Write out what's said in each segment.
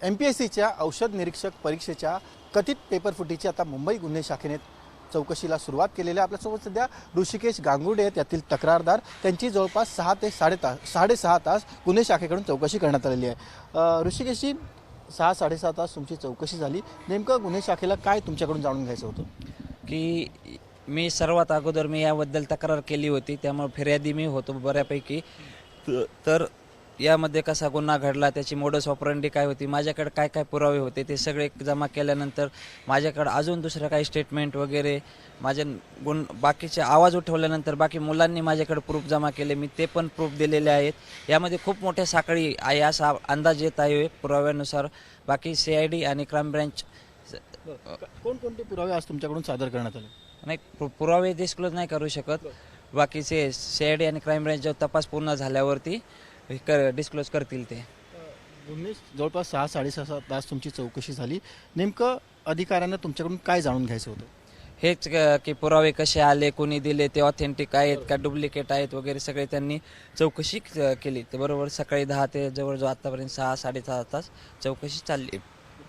MPSCच्या औषध निरीक्षक परीक्षेच्या कथित पेपरफुटीची आता मुंबई गुन्हे शाखेने चौकशीला सुरुवात केलेली आहे। आपल्यासोबत सध्या ऋषिकेश गांगुर्डे आहेत, यातील तक्रारदार। त्यांची जवळपास 6 ते 6.5 तास गुन्हे शाखेकडून चौकशी करण्यात आलेली आहे। ऋषिकेशजी, 6-6.5 तास तुमची चौकशी झाली, नेमकं गुन्हे शाखेला काय तुमच्याकडून जाणून घ्यायचं होतं? की मी सर्वात अगोदर याबद्दल तक्रार केली होती, त्यामुळे फिर्यादी मी होतो बऱ्यापैकी। तर यामध्ये कसा गुन्हा घडला, त्याची मोडस ऑपरेंडी काय होती, माझ्याकडे काय काय पुरावे होते, ते सगळे जमा केल्यानंतर माझ्याकडे अजून दुसरं काही स्टेटमेंट वगैरे माझे बाकीचे आवाज उठवल्यानंतर बाकी मुलांनी माझ्याकडे प्रूफ जमा केले, मी ते पण प्रूफ दिलेले आहेत। यामध्ये खूप मोठ्या साखळी आहे असा अंदाज येत आहे पुराव्यानुसार। बाकी CID आणि क्राईम ब्रँच कोणकोणते पुरावे आज तुमच्याकडून सादर करण्यात आले? नाही, पुरावे डिस्क्लोज नाही करू शकत। बाकीचे CID आणि क्राईम ब्रँच जो तपास पूर्ण झाल्यावरती डिस्क्लोज करतील ते। गुन्हे जवळपास 6-6.5 तास तुमची चौकशी झाली, नेमकं अधिकाऱ्यांना तुमच्याकडून काय जाणून घ्यायचं होतं? हेच की पुरावे कसे आले, कोणी दिले, ते ऑथेंटिक आहेत का डुप्लिकेट आहेत वगैरे सगळे त्यांनी चौकशी केली। तर बरोबर सकाळी 10 ते जवळजवळ आतापर्यंत 6-6.5 तास चौकशी चालली।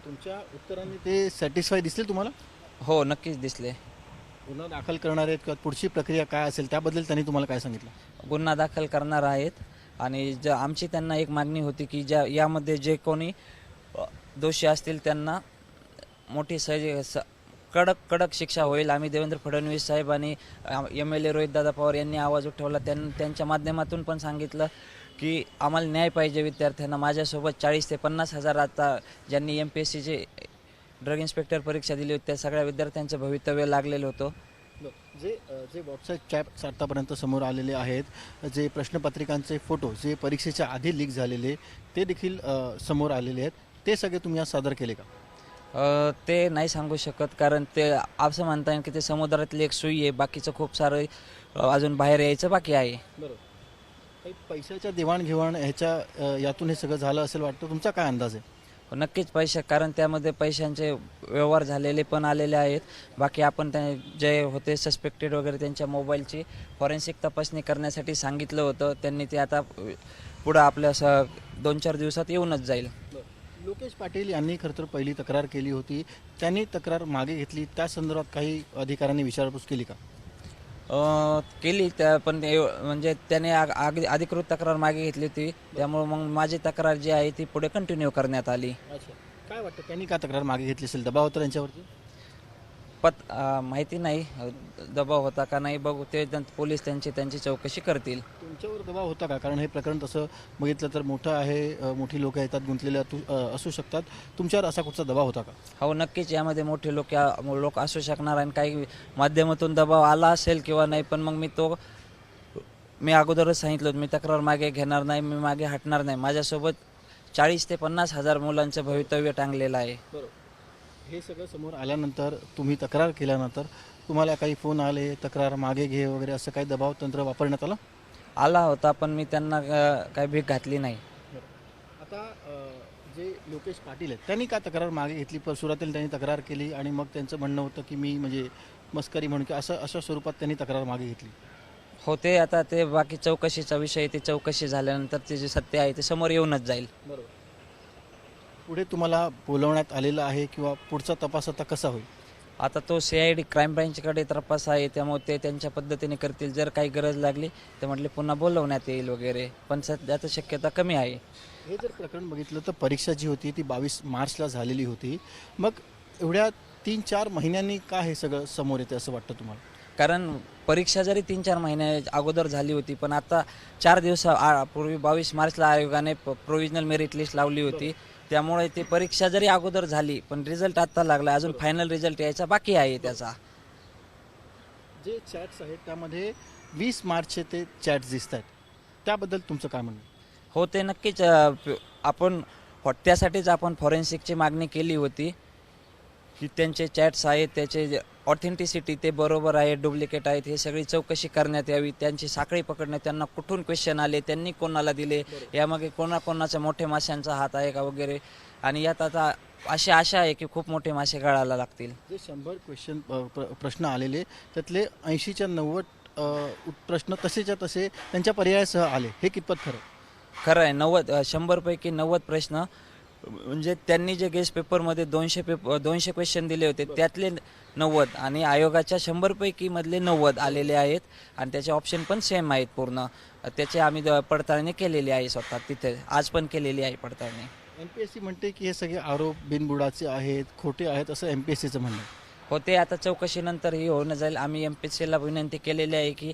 तुमच्या उत्तरांनी ते सॅटिस्फाय दिसले तुम्हाला? हो, नक्कीच दिसले। गुन्हा दाखल करणार आहेत किंवा पुढची प्रक्रिया काय असेल त्याबद्दल त्यांनी तुम्हाला काय सांगितलं? गुन्हा दाखल करणार आहेत आणि आमची त्यांना एक मागणी होती की यामध्ये जे कोणी दोषी असतील त्यांना मोठी कडक शिक्षा होईल। आम्ही देवेंद्र फडणवीस साहेब आणि MLA रोहितदादा पवार यांनी आवाज उठवला, त्यांच्या माध्यमातून पण सांगितलं की आम्हाला न्याय पाहिजे विद्यार्थ्यांना। माझ्यासोबत 40 ते 50 हजार आता ज्यांनी MPSCचे ड्रग इन्स्पेक्टर परीक्षा दिली होती त्या सगळ्या विद्यार्थ्यांचं भवितव्य लागलेलं होतं। जे व्हॉट्सअप चॅट आतापर्यंत समोर आलेले आहेत, जे प्रश्नपत्रिकांचे फोटो जे परीक्षेच्या आधी लीक झालेले ते देखील समोर आलेले आहेत, ते सगळे तुम्ही आज सादर केले का? ते नाही सांगू शकत, कारण ते असं म्हणता येईल की ते समुद्रातली एक सुई आहे, बाकीचं खूप सारं अजून बाहेर यायचं बाकी आहे। बरोबर, काही पैशाच्या देवाणघेवाण ह्याच्या यातून हे सगळं झालं असेल वाटतं, तुमचा काय अंदाज आहे? नक्कीच पैसे, कारण त्यामध्ये पैशांचे व्यवहार झालेले पण आलेले आहेत। बाकी आपण जे होते सस्पेक्टेड वगैरे त्यांच्या मोबाईलची फॉरेन्सिक तपासणी करण्यासाठी सांगितलं होतं, त्यांनी ते आता पुढं आपल्या 2-4 दिवसात येऊनच जाईल। लोकेश पाटील यांनी खरं तर पहिली तक्रार केली होती, त्यांनी तक्रार मागे घेतली, त्या संदर्भात काही अधिकाऱ्यांनी विचारपूस केली का? केली पण म्हणजे त्याने अधिकृत तक्रार मागे घेतली होती, त्यामुळे मग माझी तक्रार जी आहे ती पुढे कंटिन्यू करण्यात आली। अच्छा, काय वाटतं त्यांनी का तक्रार मागे घेतली असेल? दबाव होता त्यांच्यावरती? माहिती नाही दबाव होता का नाही, बघू ते पोलीस त्यांची चौकशी करतील। तुमच्यावर दबाव होता का? कारण हे प्रकरण तसं बघितलं तर मोठं आहे, मोठी लोक येतात गुंतलेले असू शकतात, तुमच्यावर असा कुठचा दबाव होता का? हो, नक्कीच यामध्ये मोठे लोक असू शकणार आणि काही माध्यमातून दबाव आला असेल किंवा नाही, पण मग मी अगोदरच सांगितलं मी तक्रार मागे घेणार नाही, मी मागे हटणार नाही। माझ्यासोबत 40 ते 50 हजार मुलांचं भवितव्य टांगलेलं आहे। बरोबर, हे सगळं समोर आल्यानंतर तुम्ही तक्रार केल्यानंतर तुम्हाला काही फोन आले, तक्रार मागे घे वगैरे असं काही दबाव तंत्र वापरण्यात आला होता, पण मी त्यांना काही भीक घातली नाही। आता जे लोकेश पाटील आहेत त्यांनी का तक्रार मागे घेतली? सुरुवातीला त्यांनी तक्रार केली आणि मग त्यांचं म्हणणं होतं की मी म्हणजे मस्करी म्हणून की अशा स्वरूपात त्यांनी तक्रार मागे घेतली। हो, ते बाकी चौकशीचा विषय, ते चौकशी झाल्यानंतर ते जे सत्य आहे ते समोर येऊनच जाईल। बरोबर, पुढे तुम्हाला बोलवण्यात आलेलं आहे किंवा पुढचा तपास आता कसा होईल? आता तो CID क्राईम ब्रँचकडे तपास आहे, त्यामुळे ते त्यांच्या पद्धतीने करतील। जर काही गरज लागली तर म्हटले पुन्हा बोलवण्यात येईल वगैरे, पण सध्याची शक्यता कमी आहे। हे जर प्रकरण बघितलं तर परीक्षा जी होती ती 22 मार्चला झालेली होती, मग एवढ्या 3-4 महिन्यांनी का हे सगळं समोर येते असं वाटतं तुम्हाला? कारण परीक्षा जरी 3-4 महिन्या अगोदर झाली होती, पण आता 4 दिवसापूर्वी 22 मार्चला आयोगाने प्रोव्हिजनल मेरिट लिस्ट लावली होती, त्यामुळे ती परीक्षा जरी अगोदर झाली पण रिझल्ट आता लागला, अजून फायनल रिझल्ट यायचा बाकी आहे त्याचा। जे चॅट्स आहेत त्यामध्ये 20 मार्चचे ते चॅट्स दिसत आहेत, त्याबद्दल तुमचं काय म्हणणं? हो, ते नक्कीच आपण त्यासाठीच आपण फॉरेन्सिकची मागणी केली होती की त्यांचे चॅट्स आहेत, त्याचे ऑथेंटिसिटी ते बरोबर आहे, डुप्लिकेट आहेत, हे सगळी चौकशी करण्यात यावी। त्यांची साखळी पकडण्यात, त्यांना कुठून क्वेश्चन आले, त्यांनी कोणाला दिले, यामागे कोणाचा मोठे माशांचा हात आहे का वगैरे, आणि यात आता अशी आशा आहे की खूप मोठे मासे गळायला लागतील। जे 100 प्रश्न आलेले त्यातले 80च्या 90 प्रश्न तसेच्या तसे त्यांच्या पर्यायासह आले, हे कितपत खरं? खरं आहे, 100 पैकी 90 प्रश्न म्हणजे त्यांनी जे गेस्ट पेपरमध्ये 200 क्वेश्चन दिले होते त्यातले 90 आणि आयोगाच्या 100 पैकी मधले 90 आलेले आहेत आणि त्याचे ऑप्शन पण सेम आहेत पूर्ण. त्याची आम्ही पडताळणी केलेली आहे स्वतः तिथे, आज पण केलेली आहे पडताळणी. MPSC म्हणते की हे सगळे आरोप बिनबुडाचे आहेत, खोटे आहेत, असं MPSCचं म्हणणं आहे. होते आता चौकशीनंतर ही होणं जाईल. आम्ही MPSCला विनंती केलेली आहे की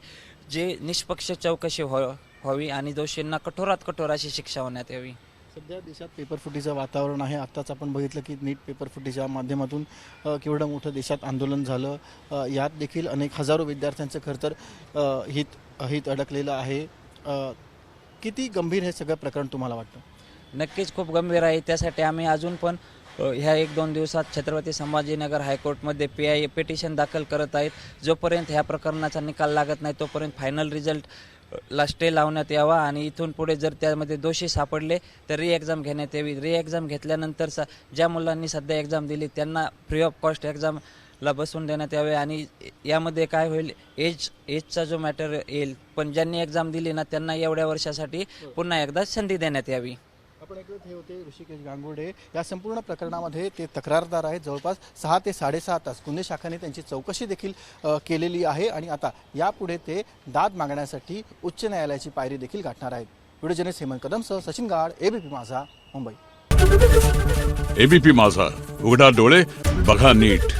जे निष्पक्ष चौकशी व्हावी आणि दोषींना कठोरात कठोर अशी शिक्षा होण्यात यावी. सध्या देशात पेपरफुटीचं वातावरण आहे. आत्ताच आपण बघितलं की नीट पेपरफुटीच्या माध्यमातून केवढं मोठं देशात आंदोलन झालं. यात देखील अनेक हजारो विद्यार्थ्यांचं खरं तर हित अडकलेलं आहे. किती गंभीर हे सगळं प्रकरण तुम्हाला वाटतं? नक्कीच खूप गंभीर आहे. त्यासाठी आम्ही अजून पण ह्या 1-2 दिवसात छत्रपती संभाजीनगर हायकोर्टमध्ये PI पिटिशन दाखल करत आहेत. जोपर्यंत ह्या प्रकरणाचा निकाल लागत नाही तोपर्यंत फायनल रिझल्टला स्टे लावण्यात यावा आणि इथून पुढे जर त्यामध्ये दोषी सापडले तर एक्झाम घेण्यात यावी. एक्झाम घेतल्यानंतर ज्या मुलांनी सध्या एक्झाम दिली त्यांना फ्री ऑफ कॉस्ट एक्झामला बसवून देण्यात यावे आणि यामध्ये काय होईल, एजचा जो मॅटर येईल, पण ज्यांनी एक्झाम दिली ना त्यांना एवढ्या वर्षासाठी पुन्हा एकदा संधी देण्यात यावी. आपण ऐकत हे होते ऋषिकेश गांगुर्डे. या संपूर्ण प्रकरणामध्ये ते तक्रारदार आहेत. जवळपास 6 ते 6.5 तास गुन्हे शाखेने त्यांची चौकशी देखील केलेली आहे आणि आता यापुढे ते दाद मागण्यासाठी उच्च न्यायालयाची पायरी देखील गाठणार आहेत. व्हिडिओ जर्नलिस्ट हेमंत कदमसह सचिन गाड, ABP माझा, मुंबई. ABP माझा, उघडा डोळे बघा नीट.